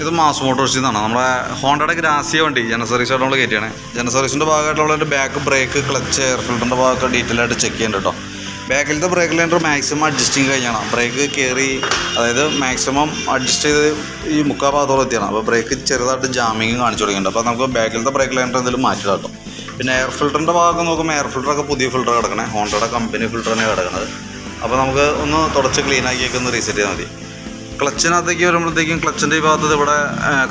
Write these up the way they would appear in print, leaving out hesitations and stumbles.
ഇത് മാസ് മോട്ടോഴ്സിൽ നിന്നാണ് നമ്മുടെ ഹോണ്ടയുടെ ഗ്രാസിയ വണ്ടി ജനറൽ സർവീസായിട്ട് നമ്മൾ കയറ്റിയാണ്. ജനറൽ സർവീസിൻ്റെ ഭാഗമായിട്ടുള്ള ബാക്ക് ബ്രേക്ക് ക്ലച്ച് എയർ ഫിൽറ്ററിൻ്റെ ഭാഗമൊക്കെ ഡീറ്റെയിൽ ആയിട്ട് ചെക്ക് ചെയ്യുന്നുണ്ട് കേട്ടോ. ബാക്കിലത്തെ ബ്രേക്ക് ലൈൻഡർ മാക്സിമം അഡ്ജസ്റ്റിങ് കഴിഞ്ഞാണ് ബ്രേക്ക് കയറി, അതായത് മാക്സിമം അഡ്ജസ്റ്റ് ചെയ്ത് ഈ മുക്കാൽ ഭാഗത്തോളം എത്തിയാണ്. അപ്പോൾ ബ്രേക്ക് ചെറുതായിട്ട് ജാമിങ് കാണിച്ചു തുടങ്ങിയിട്ടുണ്ട്. അപ്പോൾ നമുക്ക് ബാക്കിലത്തെ ബ്രേക്ക് ലൈൻഡർ എന്തെങ്കിലും മാറ്റില്ല കേട്ടോ. പിന്നെ എയർ ഫിൽറ്ററിൻ്റെ ഭാഗം നോക്കുമ്പോൾ എയർ ഫിൽറ്ററൊക്കെ പുതിയ ഫിൽറ്റർ കിടക്കണേ, ഹോണ്ടയുടെ കമ്പനി ഫിൽറ്റർ തന്നെ കിടക്കുന്നത്. അപ്പോൾ നമുക്ക് ഒന്ന് തുടച്ച് ക്ലീൻ ആക്കിയൊക്കെ ഒന്ന് റീസെറ്റ് ചെയ്താൽ മതി. ക്ലച്ചിനകത്തേക്ക് വരുമ്പോഴത്തേക്കും ക്ലച്ചിൻ്റെ ഈ ഭാഗത്ത് ഇവിടെ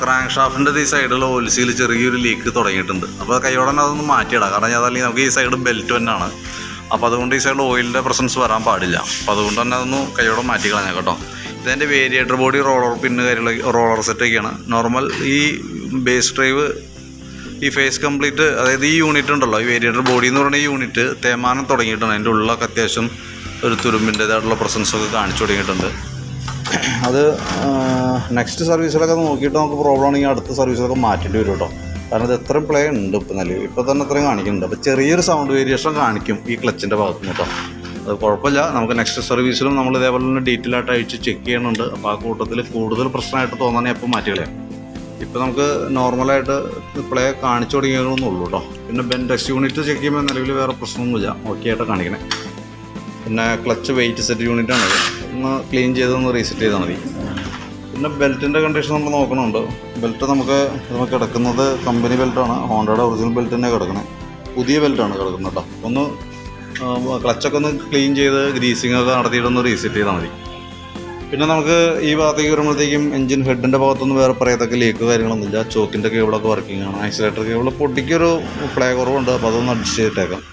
ക്രാങ്ക് ഷാഫ്റ്റിൻ്റെ ഈ സൈഡിലുള്ള ഓയിൽസിൽ ചെറിയൊരു ലീക്ക് തുടങ്ങിയിട്ടുണ്ട്. അപ്പോൾ കൈയോടെ തന്നെ അതൊന്ന് മാറ്റിയിടാം, കാരണം അതല്ലെങ്കിൽ നമുക്ക് ഈ സൈഡ് ബെൽറ്റ് തന്നെയാണ്. അപ്പോൾ അതുകൊണ്ട് ഈ സൈഡിൽ ഓയിലിൻ്റെ പ്രസൻസ് വരാൻ പാടില്ല. അപ്പോൾ അതുകൊണ്ട് തന്നെ അതൊന്ന് കൈയോടെ മാറ്റി കളഞ്ഞാൽ കേട്ടോ. ഇതിൻ്റെ വേരിയേറ്റർ ബോഡി റോളർ പിന്ന് കാര്യമുള്ള റോളർ സെറ്റൊക്കെയാണ്. നോർമൽ ഈ ബേസ് ഡ്രൈവ് ഈ ഫേസ് കംപ്ലീറ്റ്, അതായത് ഈ യൂണിറ്റ് ഉണ്ടല്ലോ, ഈ വേരിയേറ്റർ ബോഡി എന്ന് പറയുന്ന ഈ യൂണിറ്റ് തേമാനം തുടങ്ങിയിട്ടുണ്ട്. അതിൻ്റെ ഉള്ളിലൊക്കെ അത്യാവശ്യം ഒരു തുരുമ്പിൻ്റേതായിട്ടുള്ള പ്രസൻസൊക്കെ കാണിച്ചു തുടങ്ങിയിട്ടുണ്ട്. അത് നെക്സ്റ്റ് സർവീസിലൊക്കെ നോക്കിയിട്ട് നമുക്ക് പ്രോബ്ലം ആണെങ്കിൽ അടുത്ത സർവീസിലൊക്കെ മാറ്റേണ്ടി വരും കേട്ടോ. കാരണം ഇത് എത്രയും പ്ലേ ഉണ്ട് ഇപ്പോൾ നിലവിൽ, ഇപ്പോൾ തന്നെ അത്രയും കാണിക്കുന്നുണ്ട്. അപ്പോൾ ചെറിയൊരു സൗണ്ട് വേരിയേഷൻ കാണിക്കും ഈ ക്ലച്ചിൻ്റെ ഭാഗത്ത് നിന്ന് കേട്ടോ. അത് കുഴപ്പമില്ല, നമുക്ക് നെക്സ്റ്റ് സർവീസിലും നമ്മൾ ഇതേപോലെ തന്നെ ഡീറ്റെയിൽ ആയിട്ട് അഴിച്ച് ചെക്ക് ചെയ്യുന്നുണ്ട്. അപ്പോൾ ആ കൂട്ടത്തിൽ കൂടുതൽ പ്രശ്നമായിട്ട് തോന്നണേ അപ്പോൾ മാറ്റി കളയാം. ഇപ്പോൾ നമുക്ക് നോർമലായിട്ട് പ്ലേ കാണിച്ചു തുടങ്ങിയതെന്നുള്ളൂ കേട്ടോ. പിന്നെ ബെൻഡെക്സ് യൂണിറ്റ് ചെക്ക് ചെയ്യുമ്പോൾ നിലവിൽ വേറെ പ്രശ്നമൊന്നുമില്ല, ഓക്കെ ആയിട്ട് കാണിക്കണേ. പിന്നെ ക്ലച്ച് വെയിറ്റ് സെറ്റ് യൂണിറ്റാണ്, ഒന്ന് ക്ലീൻ ചെയ്തൊന്ന് റീസെറ്റ് ചെയ്താൽ മതി. പിന്നെ ബെൽറ്റിൻ്റെ കണ്ടീഷൻ നമ്മൾ നോക്കണുണ്ട്. ബെൽറ്റ് നമുക്ക് കിടക്കുന്നത് കമ്പനി ബെൽറ്റാണ്, ഹോണ്ടയുടെ ഒറിജിനൽ ബെൽറ്റ് തന്നെ കിടക്കണേ. പുതിയ ബെൽറ്റാണ് കിടക്കുന്നത് കേട്ടോ. ഒന്ന് ക്ലച്ചൊക്കെ ഒന്ന് ക്ലീൻ ചെയ്ത് ഗ്രീസിങ്ങൊക്കെ നടത്തിയിട്ടൊന്ന് റീസെറ്റ് ചെയ്താൽ മതി. പിന്നെ നമുക്ക് ഈ ഭാഗത്തേക്ക് വരുമ്പോഴത്തേക്കും എഞ്ചിൻ ഹെഡിൻ്റെ ഭാഗത്തൊന്നും വേറെ പറയത്തക്ക ലീക്ക് കാര്യങ്ങളൊന്നുമില്ല. ചോക്കിൻ്റെ കേബിളൊക്കെ വർക്കിംഗ് ആണ്. ആക്സിലേറ്റർ കേബിൾ പൊട്ടിക്കൊരു പ്ലേ കുറവുണ്ട്, അപ്പോൾ അതൊന്ന് അഡ്ജസ്റ്റ് ചെയ്തിട്ടേക്കാം.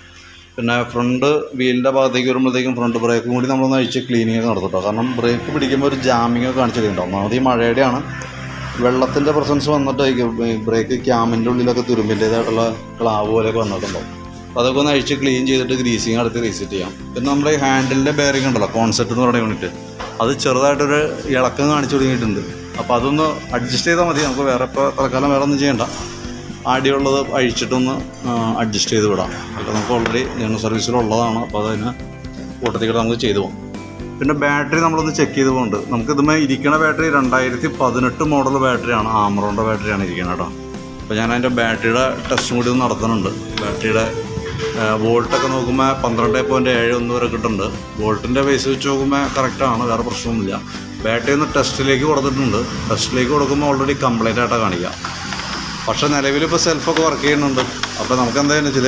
പിന്നെ ഫ്രണ്ട് വീലിൻ്റെ ഭാഗത്തേക്ക് വരുമ്പോഴത്തേക്കും ഫ്രണ്ട് ബ്രേക്കും കൂടി നമ്മളൊന്ന് അഴിച്ച് ക്ലീനിങ് ഒക്കെ നടത്തും കേട്ടോ. കാരണം ബ്രേക്ക് പിടിക്കുമ്പോൾ ഒരു ജാമിങ് ഒക്കെ കാണിച്ചിട്ടുണ്ടാവും. ഒന്നാമത് ഈ മഴയുടെയാണ്, വെള്ളത്തിൻ്റെ പ്രസൻസ് വന്നിട്ടായിരിക്കും ബ്രേക്ക് ക്യാമിൻ്റെ ഉള്ളിലൊക്കെ തുരുമ്പിൻ്റേതായിട്ടുള്ള ക്ലാവ് പോലെയൊക്കെ വന്നിട്ടുണ്ടാവും. അപ്പോൾ അതൊക്കെ ഒന്ന് അഴിച്ച് ക്ലീൻ ചെയ്തിട്ട് ഗ്രീസിങ് നടത്തി റീസെറ്റ് ചെയ്യാം. പിന്നെ നമ്മുടെ ഈ ഹാൻഡിലിൻ്റെ ബെയറിംഗ് ഉണ്ടല്ലോ, കോൺസെപ്റ്റ് എന്ന് പറയുന്ന യൂണിറ്റ്, അത് ചെറുതായിട്ടൊരു ഇളക്കം കാണിച്ചു തുടങ്ങിയിട്ടുണ്ട്. അപ്പോൾ അതൊന്ന് അഡ്ജസ്റ്റ് ചെയ്താൽ മതി. നമുക്ക് വേറെ ഇപ്പോൾ തൽക്കാലം വേറെ ഒന്നും ചെയ്യേണ്ട, ആടിയുള്ളത് അഴിച്ചിട്ടൊന്ന് അഡ്ജസ്റ്റ് ചെയ്ത് വിടാം. അല്ല നമുക്ക് ഓൾറെഡി ജനറൽ സർവീസിലുള്ളതാണ്, അപ്പോൾ അതിന് കൂട്ടത്തിൽ കൂടെ നമുക്ക് ചെയ്തു പോകും. പിന്നെ ബാറ്ററി നമ്മളൊന്ന് ചെക്ക് ചെയ്ത് പോകുന്നുണ്ട്. നമുക്കിതുമേ ഇരിക്കുന്ന ബാറ്ററി 2018 മോഡൽ ബാറ്ററിയാണ്, ആമറോണിൻ്റെ ബാറ്ററിയാണ് ഇരിക്കുന്നത് കേട്ടോ. അപ്പോൾ ഞാൻ അതിൻ്റെ ബാറ്ററിയുടെ ടെസ്റ്റും കൂടി ഒന്ന് നടത്തുന്നുണ്ട്. ബാറ്ററിയുടെ വോൾട്ടൊക്കെ നോക്കുമ്പോൾ 12.71 വരെ കിട്ടുന്നുണ്ട്. വോൾട്ടിൻ്റെ ബേസ് വെച്ച് നോക്കുമ്പോൾ കറക്റ്റാണ്, വേറെ പ്രശ്നമൊന്നുമില്ല. ബാറ്ററി ഒന്ന് ടെസ്റ്റിലേക്ക് കൊടുത്തിട്ടുണ്ട്. ടെസ്റ്റിലേക്ക് കൊടുക്കുമ്പോൾ ഓൾറെഡി കംപ്ലൈൻ്റ് ആയിട്ടാണ് കാണിക്കുക. പക്ഷേ നിലവിലിപ്പോൾ സെൽഫൊക്കെ വർക്ക് ചെയ്യുന്നുണ്ട്. അപ്പോൾ നമുക്ക് എന്താണെന്ന് വെച്ചാൽ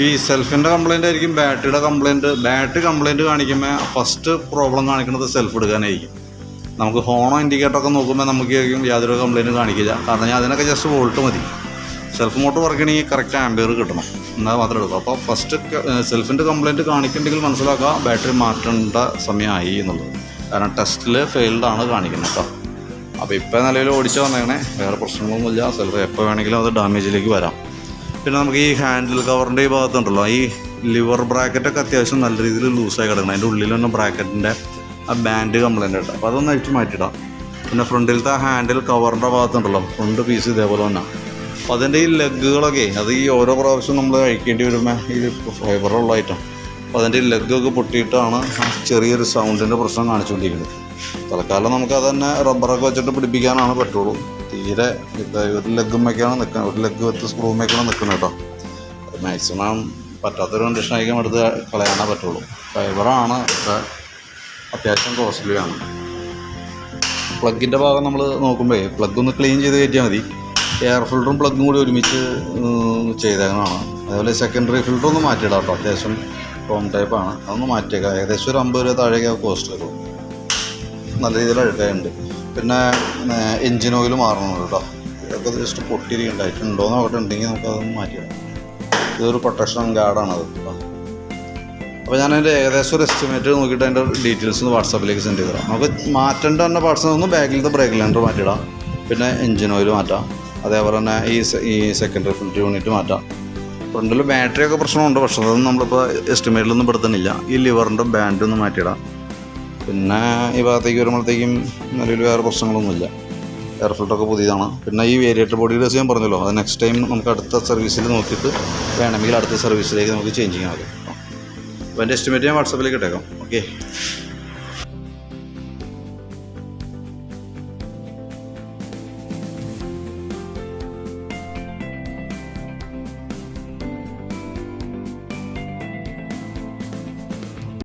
ഈ സെൽഫിൻ്റെ കംപ്ലയിൻ്റ് ആയിരിക്കും ബാറ്ററിയുടെ കംപ്ലയിൻറ്റ്. ബാറ്ററി കംപ്ലയിൻറ്റ് കാണിക്കുമ്പോൾ ഫസ്റ്റ് പ്രോബ്ലം കാണിക്കുന്നത് സെൽഫ് എടുക്കാനായിരിക്കും. നമുക്ക് ഹോണോ ഇൻഡിക്കേറ്ററൊക്കെ നോക്കുമ്പോൾ നമുക്ക് യാതൊരു കംപ്ലയിൻറ്റ് കാണിക്കില്ല. കാരണം ഞാൻ അതിനൊക്കെ ജസ്റ്റ് വോൾട്ട് മതി. സെൽഫ് മോട്ടർ വർക്ക് ചെയ്യണമെങ്കിൽ കറക്റ്റ് ആംബിയർ കിട്ടണം, എന്നാൽ മാത്രമേ എടുക്കും. അപ്പോൾ ഫസ്റ്റ് സെൽഫിൻ്റെ കംപ്ലയിൻറ്റ് കാണിക്കുന്നുണ്ടെങ്കിൽ മനസ്സിലാക്കുക ബാറ്ററി മാറ്റേണ്ട സമയമായി എന്നുള്ളത്. കാരണം ടെസ്റ്റിൽ ഫെയിൽഡാണ് കാണിക്കുന്നത് കേട്ടോ. അപ്പോൾ ഇപ്പോൾ നിലവിൽ ഓടിച്ച് വന്നേക്കണേ, വേറെ പ്രശ്നങ്ങളൊന്നുമില്ല. സെൽഫ് എപ്പോൾ വേണമെങ്കിലും അത് ഡാമേജിലേക്ക് വരാം. പിന്നെ നമുക്ക് ഈ ഹാൻഡിൽ കവറിൻ്റെ ഈ ഭാഗത്തുണ്ടല്ലോ, ഈ ലിവർ ബ്രാക്കറ്റൊക്കെ അത്യാവശ്യം നല്ല രീതിയിൽ ലൂസായി കിടക്കണം. അതിൻ്റെ ഉള്ളിൽ തന്നെ ബ്രാക്കറ്റിൻ്റെ ആ ബാൻഡ് കംപ്ലൈൻ്റ് ഉണ്ട്. അപ്പോൾ അതൊന്ന് അഴിച്ച് മാറ്റിയിടാം. പിന്നെ ഫ്രണ്ടിലത്തെ ആ ഹാൻഡിൽ കവറിൻ്റെ ഭാഗത്തുണ്ടല്ലോ, ഫ്രണ്ട് പീസ് ഇതേപോലെ തന്നെ. അപ്പോൾ അതിൻ്റെ ഈ ലെഗുകളൊക്കെ അത് ഈ ഓരോ പ്രാവശ്യം നമ്മൾ അഴിക്കേണ്ടി വരുമ്പോൾ ഇത് ഫൈബറുള്ള ഐറ്റം, അപ്പോൾ അതിൻ്റെ ഈ ലെഗൊക്കെ പൊട്ടിയിട്ടാണ് ചെറിയൊരു സൗണ്ടിൻ്റെ പ്രശ്നം കാണിച്ചുകൊണ്ടിരിക്കുന്നത്. തൽക്കാലം നമുക്ക് അത് തന്നെ റബ്ബറൊക്കെ വെച്ചിട്ട് പിടിപ്പിക്കാനാണ് പറ്റുള്ളൂ. തീരെ ഒരു ലെഗുമ്മൊക്കെയാണ് നിൽക്കുന്നത്, ഒരു ലെഗ് വെച്ച് സ്ക്രൂമൊക്കെയാണ് നിൽക്കുന്നത് കേട്ടോ. മാക്സിമം പറ്റാത്തൊരു കണ്ടീഷനായിരിക്കും എടുത്ത് കളയാനേ പറ്റുള്ളൂ. ഫൈബറാണ്, ഒക്കെ അത്യാവശ്യം കോസ്റ്റ്ലിയാണ്. പ്ലഗിൻ്റെ ഭാഗം നമ്മൾ നോക്കുമ്പോൾ പ്ലഗ് ഒന്ന് ക്ലീൻ ചെയ്ത് കയറ്റിയാൽ മതി. എയർ ഫിൽറ്ററും പ്ലഗും കൂടി ഒരുമിച്ച് ചെയ്തേക്കുന്നതാണ്. അതേപോലെ സെക്കൻഡറി ഫിൽറ്റർ ഒന്ന് മാറ്റിയിടാം കേട്ടോ. അത്യാവശ്യം ഫോം ടൈപ്പാണ്, അതൊന്ന് മാറ്റിയേക്കാം. ഏകദേശം ഒരു 50 രൂപ താഴേക്ക് കോസ്റ്റ് വരും. നല്ല രീതിയിൽ അഴുക്കായുണ്ട്. പിന്നെ എൻജിൻ ഓയിൽ മാറണം കേട്ടോ. ഇതൊക്കെ ജസ്റ്റ് പൊട്ടിയിരിക്കണ്ടായിട്ടുണ്ടോ എന്ന് നോക്കട്ടെ, ഉണ്ടെങ്കിൽ നമുക്കതൊന്ന് മാറ്റിയിടാം. ഇതൊരു പ്രൊട്ടക്ഷൻ ഗാർഡാണത് കേട്ടോ. അപ്പോൾ ഞാനതിൻ്റെ ഏകദേശം ഒരു എസ്റ്റിമേറ്റ് നോക്കിയിട്ട് അതിൻ്റെ ഡീറ്റെയിൽസ് ഒന്ന് വാട്സാപ്പിലേക്ക് സെൻഡ് ചെയ്ത് തരാം. നമുക്ക് മാറ്റേണ്ട തന്നെ പാർട്സ് ഒന്ന് ബാക്കിലത്തെ ബ്രേക്ക് ലൈൻഡർ മാറ്റിയിടാം. പിന്നെ എൻജിൻ ഓയിൽ മാറ്റാം. അതേപോലെ തന്നെ ഈ സെക്കൻഡറി ഫിൽറ്റർ യൂണിറ്റ് മാറ്റാം. ഫ്രണ്ടിൽ ബാറ്ററിയൊക്കെ പ്രശ്നമുണ്ട്, പക്ഷേ അതൊന്നും നമ്മളിപ്പോൾ എസ്റ്റിമേറ്റിലൊന്നും പെടുത്തുന്നില്ല. ഈ ലിവറിൻ്റെ ബാൻഡ് ഒന്ന് മാറ്റിയിടാം. പിന്നെ ഈ ഭാഗത്തേക്ക് വരുമ്പോഴത്തേക്കും നിലവിൽ വേറെ പ്രശ്നങ്ങളൊന്നുമില്ല. എയർ ഫിൽറ്ററൊക്കെ പുതിയതാണ്. പിന്നെ ഈ വേരിയേറ്റർ ബോഡി ഡ്രസ് ഞാൻ പറഞ്ഞല്ലോ, അത് നെക്സ്റ്റ് ടൈം നമുക്ക് അടുത്ത സർവീസിൽ നോക്കിയിട്ട് വേണമെങ്കിൽ അടുത്ത സർവീസിലേക്ക് നമുക്ക് ചേഞ്ച് ചെയ്യാൻ മതി. അപ്പോൾ എൻ്റെ എസ്റ്റിമേറ്റ് ഞാൻ വാട്സാപ്പിലേക്ക് ഇട്ടേക്കാം. ഓക്കെ.